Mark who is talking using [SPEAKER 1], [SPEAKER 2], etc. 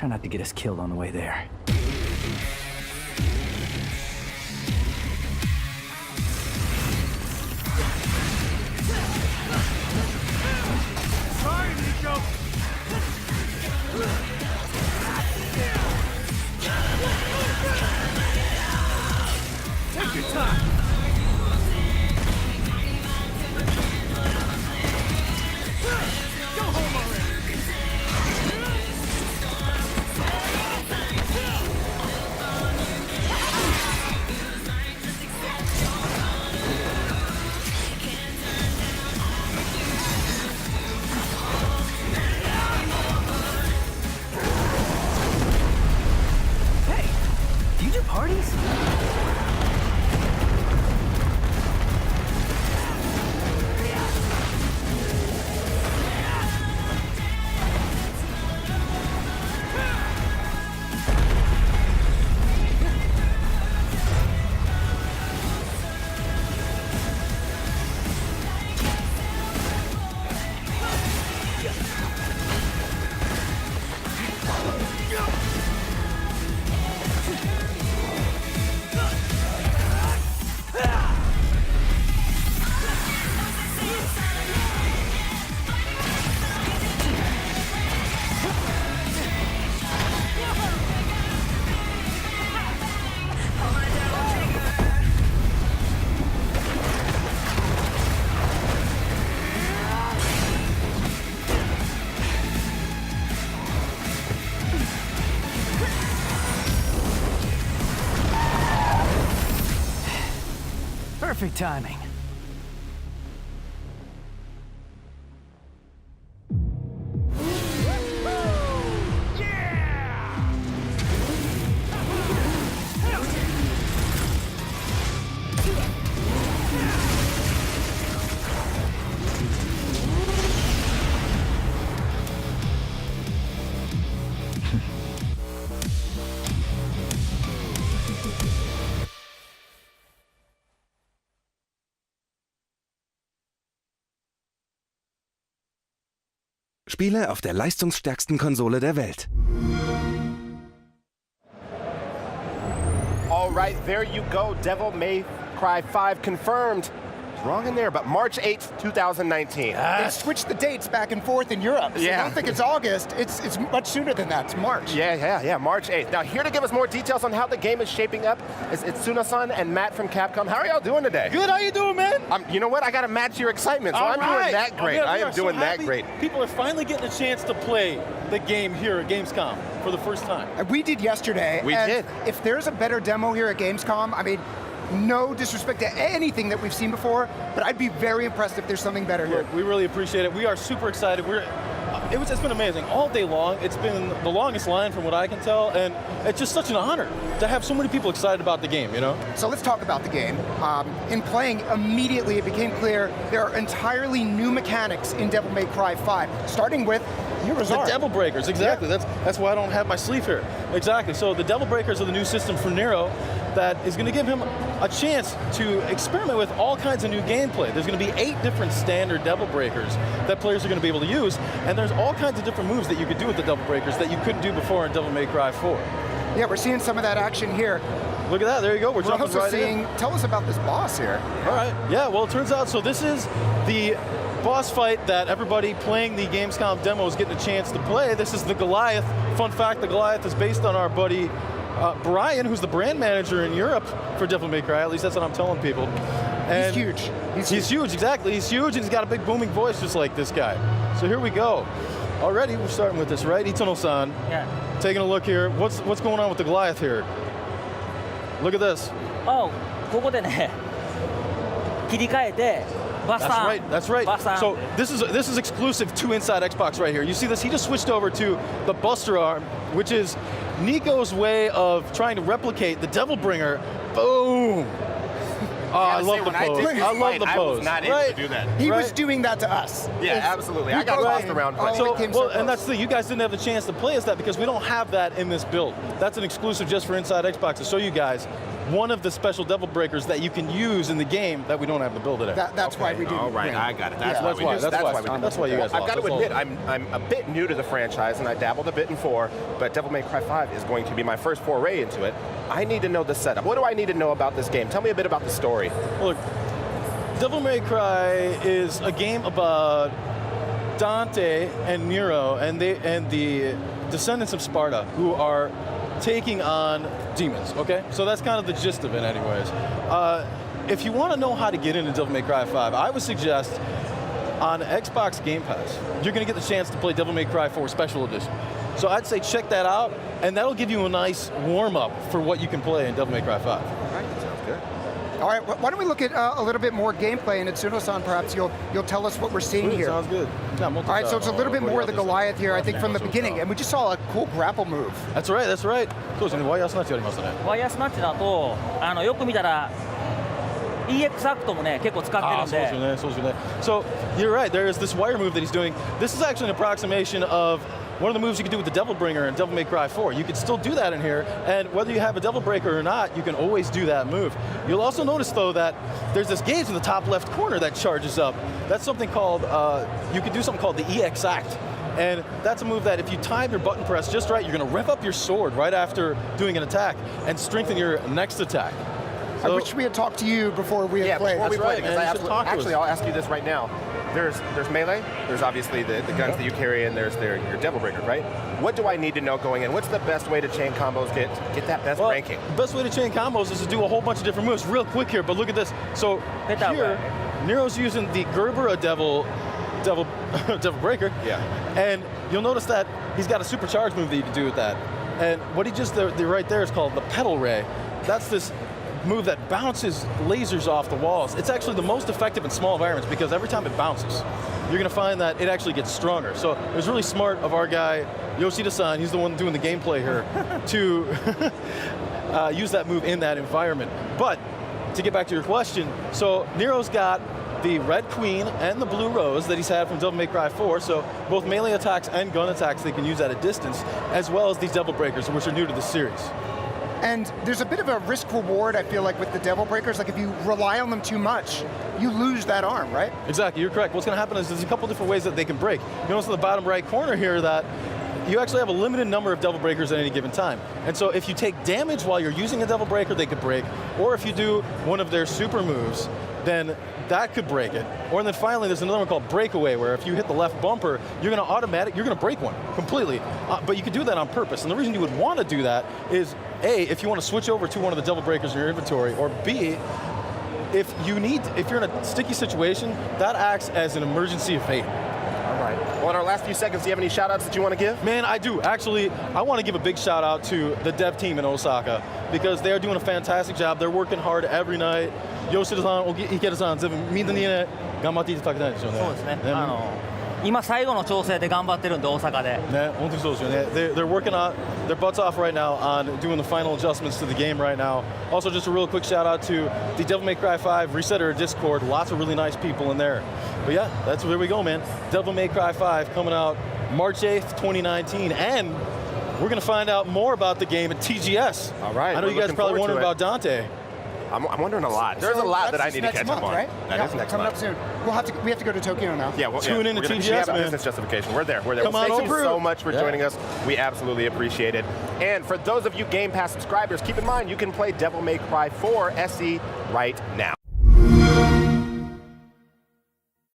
[SPEAKER 1] Try not to get us killed on the way there.
[SPEAKER 2] Sorry, Nico. Take your time. Go home already.
[SPEAKER 1] Hey, do you do parties? Perfect timing.
[SPEAKER 3] Spiele auf der leistungsstärksten Konsole der Welt.
[SPEAKER 4] All right, there you go. Devil May Cry 5 confirmed. Wrong in there, but March 8th, 2019.
[SPEAKER 5] They switched the dates back and forth in Europe. So
[SPEAKER 4] Yeah.
[SPEAKER 5] I don't think it's August. It's much sooner than that. It's March.
[SPEAKER 4] Yeah, March 8th. Now, here to give us more details on how the game is shaping up is Tsuna-san and Matt from Capcom. How are y'all doing today?
[SPEAKER 6] Good, how you doing, man?
[SPEAKER 4] You know what? I got to match your excitement, so I'm doing that great.
[SPEAKER 6] Yeah,
[SPEAKER 4] I
[SPEAKER 6] we
[SPEAKER 4] am
[SPEAKER 6] are so
[SPEAKER 4] doing that
[SPEAKER 6] happy
[SPEAKER 4] great.
[SPEAKER 6] People are finally getting a chance to play the game here at Gamescom for the first time.
[SPEAKER 5] And we did yesterday.
[SPEAKER 4] We
[SPEAKER 5] and
[SPEAKER 4] did.
[SPEAKER 5] If there's a better demo here at Gamescom, I mean, no disrespect to anything that we've seen before, but I'd be very impressed if there's something better here.
[SPEAKER 6] Look, we really appreciate it. We are super excited. It's been amazing. All day long, it's been the longest line from what I can tell, and it's just such an honor to have so many people excited about the game, you know?
[SPEAKER 5] So let's talk about the game. In playing, immediately it became clear there are entirely new mechanics in Devil May Cry 5, starting with
[SPEAKER 6] The Devil Breakers, exactly.
[SPEAKER 5] Yeah.
[SPEAKER 6] That's why I don't have my sleeve here. Exactly. So the Devil Breakers are the new system for Nero that is going to give him a chance to experiment with all kinds of new gameplay. There's going to be 8 different standard Devil Breakers that players are going to be able to use, and there's all kinds of different moves that you could do with the Devil Breakers that you couldn't do before in Devil May Cry 4.
[SPEAKER 5] Yeah, we're seeing some of that action here.
[SPEAKER 6] Look at that, there you go, we're jumping
[SPEAKER 5] also
[SPEAKER 6] right
[SPEAKER 5] seeing,
[SPEAKER 6] in.
[SPEAKER 5] tell us about this boss here.
[SPEAKER 6] All right, yeah, well, it turns out, so this is the boss fight that everybody playing the Gamescom demo is getting a chance to play. This is the Goliath. Fun fact, the Goliath is based on our buddy Brian, who's the brand manager in Europe for Devil May Cry, at least that's what I'm telling people. And
[SPEAKER 5] he's huge.
[SPEAKER 6] He's huge, exactly. He's huge, and he's got a big booming voice just like this guy. So here we go. Already, we're starting with this, right? Itano-san.
[SPEAKER 7] Yeah.
[SPEAKER 6] Taking a look here. What's going on with the Goliath here? Look at this.
[SPEAKER 7] Oh, ここでね、切り替えて、バスターン。
[SPEAKER 6] That's right.
[SPEAKER 7] Bust down.
[SPEAKER 6] So this is exclusive to Inside Xbox right here. You see this? He just switched over to the Buster Arm, which is Nico's way of trying to replicate the Devil Bringer. Boom! Oh, I love the
[SPEAKER 4] when I
[SPEAKER 6] pose.
[SPEAKER 4] did this
[SPEAKER 6] I love
[SPEAKER 4] fight,
[SPEAKER 6] the
[SPEAKER 4] I
[SPEAKER 6] pose.
[SPEAKER 4] was not able
[SPEAKER 6] Right.
[SPEAKER 4] to do that.
[SPEAKER 5] He was
[SPEAKER 6] Right.
[SPEAKER 5] doing that to us.
[SPEAKER 4] Yeah,
[SPEAKER 5] It's-
[SPEAKER 4] absolutely.
[SPEAKER 5] we
[SPEAKER 4] I got
[SPEAKER 5] both
[SPEAKER 4] tossed
[SPEAKER 5] came-
[SPEAKER 4] around,
[SPEAKER 5] oh,
[SPEAKER 4] but-
[SPEAKER 5] we came so
[SPEAKER 6] Well, and
[SPEAKER 5] close.
[SPEAKER 6] that's the thing. You guys didn't have the chance to play as that because we don't have that in this build. That's an exclusive just for Inside Xbox to show you guys one of the special devil breakers that you can use in the game that we don't have the build today.
[SPEAKER 5] That's why we didn't
[SPEAKER 4] All right,
[SPEAKER 5] win.
[SPEAKER 4] I got it. That's
[SPEAKER 5] Yeah.
[SPEAKER 4] why
[SPEAKER 6] That's
[SPEAKER 4] we
[SPEAKER 6] why.
[SPEAKER 4] did.
[SPEAKER 6] That's why.
[SPEAKER 4] we did.
[SPEAKER 6] That's why you guys
[SPEAKER 4] I've got to
[SPEAKER 6] lost. That's
[SPEAKER 4] admit, I'm a bit new to the franchise, and I dabbled a bit in 4, but Devil May Cry 5 is going to be my first foray into it. I need to know the setup. What do I need to know about this game? Tell me a bit about the story.
[SPEAKER 6] Well, look, Devil May Cry is a game about Dante and Nero and the descendants of Sparta who are taking on demons, okay? So that's kind of the gist of it anyways. If you want to know how to get into Devil May Cry 5, I would suggest on Xbox Game Pass, you're going to get the chance to play Devil May Cry 4 Special Edition. So I'd say check that out, and that'll give you a nice warm-up for what you can play in Devil May Cry 5.
[SPEAKER 4] All right, sounds good.
[SPEAKER 5] All right, why don't we look at a little bit more gameplay, and Itsuno-san, perhaps you'll tell us what we're seeing here.
[SPEAKER 6] Sounds good.
[SPEAKER 5] All right, so it's a little bit more of the Goliath here, I think, from the beginning, and we just saw a cool grapple move.
[SPEAKER 6] That's right, that's right. そうですね、ワイヤースナッチやりますね。
[SPEAKER 7] ワイヤースナッチだとよく見たら EX アクトもね結構使ってるんで。
[SPEAKER 6] そうですよね。So you're right. There is this wire move that he's doing. This is actually an approximation of one of the moves you can do with the Devil Bringer in Devil May Cry 4. You can still do that in here, and whether you have a Devil Breaker or not, you can always do that move. You'll also notice though that there's this gauge in the top left corner that charges up. That's something called you can do something called the EX Act. And that's a move that if you time your button press just right, you're going to rev up your sword right after doing an attack and strengthen your next attack.
[SPEAKER 5] I wish we had talked to you before we had played.
[SPEAKER 4] Before we
[SPEAKER 6] That's
[SPEAKER 4] play,
[SPEAKER 6] right,
[SPEAKER 4] because
[SPEAKER 6] man.
[SPEAKER 4] I
[SPEAKER 6] You should talk to
[SPEAKER 4] actually,
[SPEAKER 6] us.
[SPEAKER 4] I'll ask you this right now. There's melee, there's obviously the guns that you carry, and there's your Devil Breaker, right? What do I need to know going in? What's the best way to chain combos, get that best ranking?
[SPEAKER 6] The best way to chain combos is to do a whole bunch of different moves. Real quick here, but look at this. So
[SPEAKER 7] Hit that
[SPEAKER 6] here,
[SPEAKER 7] way.
[SPEAKER 6] Nero's using the Gerbera Devil Breaker.
[SPEAKER 4] Yeah.
[SPEAKER 6] And you'll notice that he's got a supercharged move that you can do with that. And what he just did right there is called the Pedal Ray. That's this move that bounces lasers off the walls. It's actually the most effective in small environments because every time it bounces, you're going to find that it actually gets stronger. So it was really smart of our guy, Yoshida-san, he's the one doing the gameplay here, to use that move in that environment. But to get back to your question, so Nero's got the Red Queen and the Blue Rose that he's had from Devil May Cry 4, so both melee attacks and gun attacks they can use at a distance, as well as these Devil Breakers, which are new to the series.
[SPEAKER 5] And there's a bit of a risk reward, I feel like, with the Devil Breakers. Like if you rely on them too much, you lose that arm, right?
[SPEAKER 6] Exactly, you're correct. What's going to happen is there's a couple different ways that they can break. You notice in the bottom right corner here that you actually have a limited number of Devil Breakers at any given time. And so if you take damage while you're using a Devil Breaker, they could break. Or if you do one of their super moves, then that could break it. Or then finally, there's another one called Breakaway, where if you hit the left bumper, you're going to break one completely. But you can do that on purpose. And the reason you would want to do that is, A, if you want to switch over to one of the Devil Breakers in your inventory, or B, if you're in a sticky situation, that acts as an emergency evade.
[SPEAKER 4] All right. Well, in our last few seconds, do you have any shout-outs that you want to give?
[SPEAKER 6] Man, I do. Actually, I want to give a big shout out to the dev team in Osaka because they are doing a fantastic job. They're working hard every night. Yoshida-san, Ikeda-san, 全部みんなにね、頑張っていただきたいですよね。
[SPEAKER 7] そうですね。今最後の調整で頑張ってるんで大阪で。
[SPEAKER 6] ね、本当にそうですよね。They're working on their butts off right now on doing the final adjustments to the game right now. Also, just a real quick shout out to the Devil May Cry 5 Resetter Discord. Lots of really nice people in there. But yeah, that's where we go, man. Devil May Cry 5 coming out March 8th, 2019, and we're gonna find out more about the game at TGS.
[SPEAKER 4] All right,
[SPEAKER 6] I know
[SPEAKER 4] we're
[SPEAKER 6] you guys
[SPEAKER 4] looking
[SPEAKER 6] are probably
[SPEAKER 4] forward to
[SPEAKER 6] wondering
[SPEAKER 4] it.
[SPEAKER 6] about Dante.
[SPEAKER 4] I'm wondering a lot. There's a lot that I
[SPEAKER 5] That's
[SPEAKER 4] need to
[SPEAKER 5] next
[SPEAKER 4] catch
[SPEAKER 5] month,
[SPEAKER 4] up on.
[SPEAKER 5] right?
[SPEAKER 4] That is next
[SPEAKER 5] coming
[SPEAKER 4] month.
[SPEAKER 5] up soon. We have to go to Tokyo now.
[SPEAKER 4] Yeah, well,
[SPEAKER 6] Tune in to
[SPEAKER 4] we
[SPEAKER 6] TGS,
[SPEAKER 4] have a
[SPEAKER 6] man.
[SPEAKER 4] business justification. We're there.
[SPEAKER 6] Come on
[SPEAKER 4] Thank you
[SPEAKER 6] over.
[SPEAKER 4] so much for
[SPEAKER 6] Yeah.
[SPEAKER 4] joining us. We absolutely appreciate it. And for those of you Game Pass subscribers, keep in mind you can play Devil May Cry 4 SE right now.